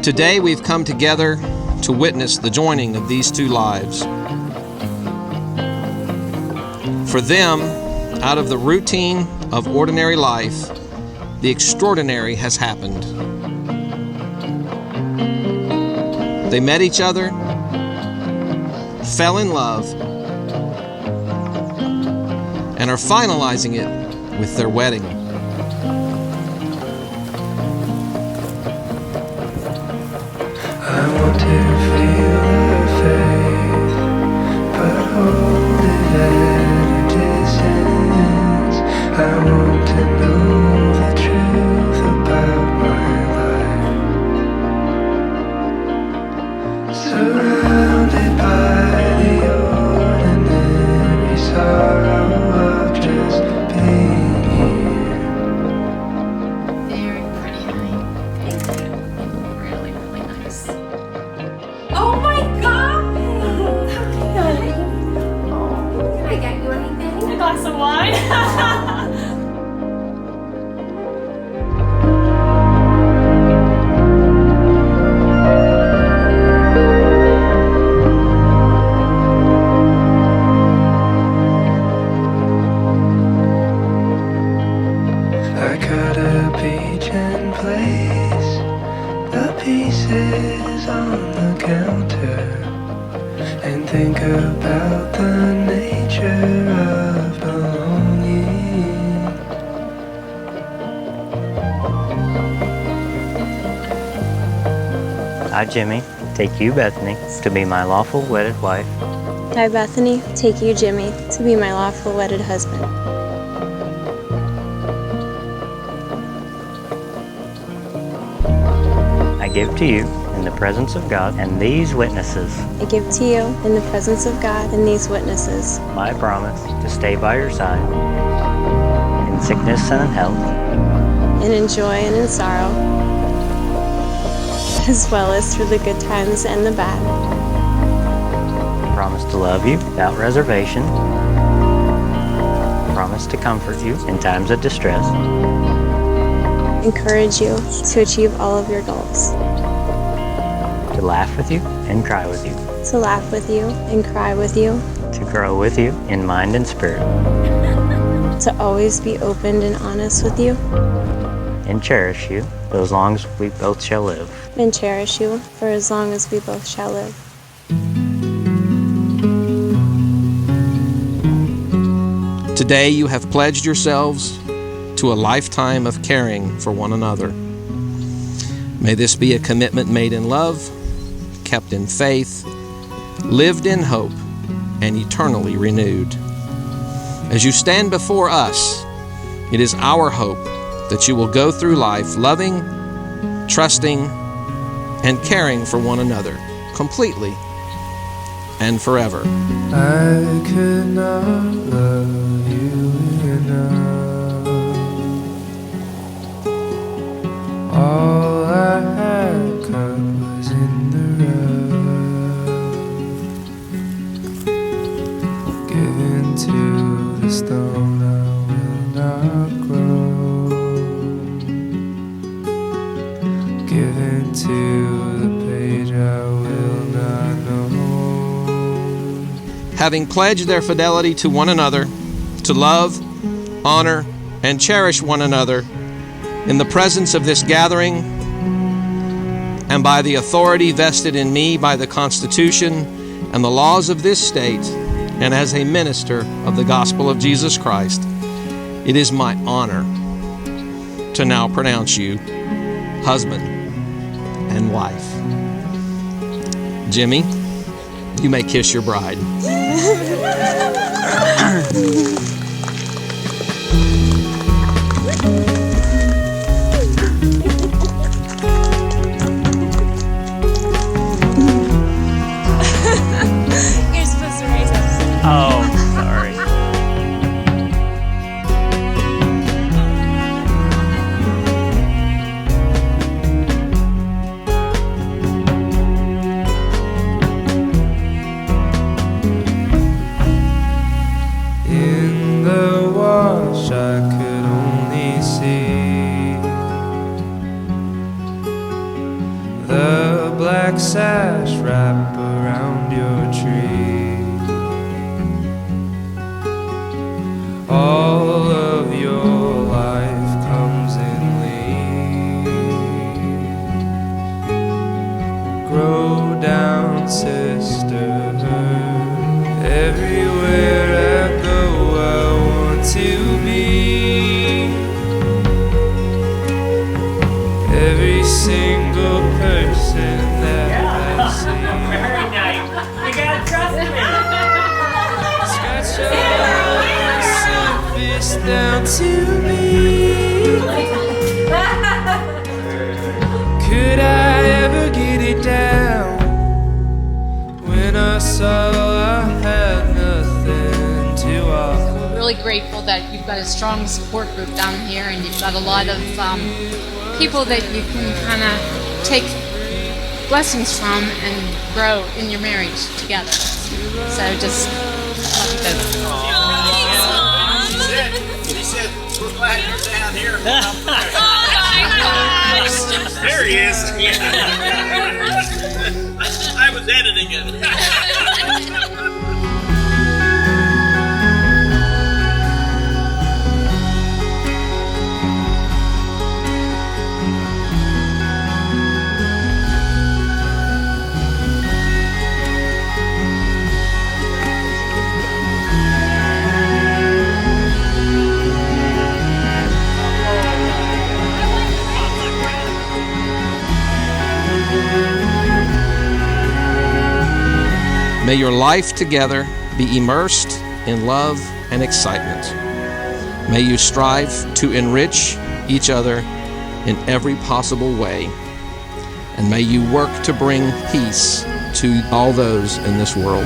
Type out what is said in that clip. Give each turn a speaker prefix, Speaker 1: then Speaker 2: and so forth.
Speaker 1: Today we've come together to witness the joining of these two lives. For them, out of the routine of ordinary life, the extraordinary has happened. They met each other, fell in love, and are finalizing it with their wedding.
Speaker 2: I want to feel her faith, but hold it at a distance. I want to know the truth about my life. Surrounded by the ordinary sorrow of just being here.
Speaker 3: Very pretty, honey. Thank you. Really, really nice. Oh my God! Hi. Oh, can I get you anything? A glass of wine?
Speaker 2: I cut a peach and place the pieces on the counter and think about the nature of belonging.
Speaker 4: I, Jimmy, take you, Bethany, to be my lawful wedded wife.
Speaker 5: I, Bethany, take you, Jimmy, to be my lawful wedded husband.
Speaker 4: I give to you, in the presence of God and these witnesses,
Speaker 5: I give to you, in the presence of God and these witnesses,
Speaker 4: my promise to stay by your side in sickness and in health,
Speaker 5: and in joy and in sorrow, as well as through the good times and the bad.
Speaker 4: promise to love you without reservation, promise to comfort you in times of distress,
Speaker 5: Encourage you to achieve all of your goals,
Speaker 4: to laugh with you and cry with you,
Speaker 5: to laugh with you and cry with you,
Speaker 4: to grow with you in mind and spirit,
Speaker 5: to always be open and honest with you,
Speaker 4: and cherish you for as long as we both shall live.
Speaker 5: and cherish you for as long as we both shall live.
Speaker 1: Today you have pledged yourselves to a lifetime of caring for one another. May this be a commitment made in love, kept in faith, lived in hope, and eternally renewed. As you stand before us, it is our hope that you will go through life loving, trusting, and caring for one another completely and forever.
Speaker 2: I could not love you enough. All I had cut was in the rough. Given to the stone, I will not grow. Given to the page, I will not know.
Speaker 1: Having pledged their fidelity to one another, to love, honor, and cherish one another in the presence of this gathering and by the authority vested in me by the Constitution and the laws of this state, and as a minister of the gospel of Jesus Christ, it is my honor to now pronounce you husband and wife. Jimmy, you may kiss your bride.
Speaker 5: You're supposed to raise up.
Speaker 4: Oh, sorry.
Speaker 2: In black sash wrap around your tree. All of your life comes in leaves. Grow down, sisterhood. Everywhere I go, I want to be. Every single person that I see.
Speaker 4: Very nice. You gotta trust me.
Speaker 2: Scratch your surface down to me. Could I ever get it down? When I saw I had nothing to offer.
Speaker 6: We're really grateful that you've got a strong support group down here, and you've got a lot of people that you can kind of take blessings from and grow in your marriage together. So just love you both.
Speaker 7: He said, we're glad you're down here.
Speaker 8: There he is.
Speaker 7: I was editing it.
Speaker 1: May your life together be immersed in love and excitement. May you strive to enrich each other in every possible way. And may you work to bring peace to all those in this world.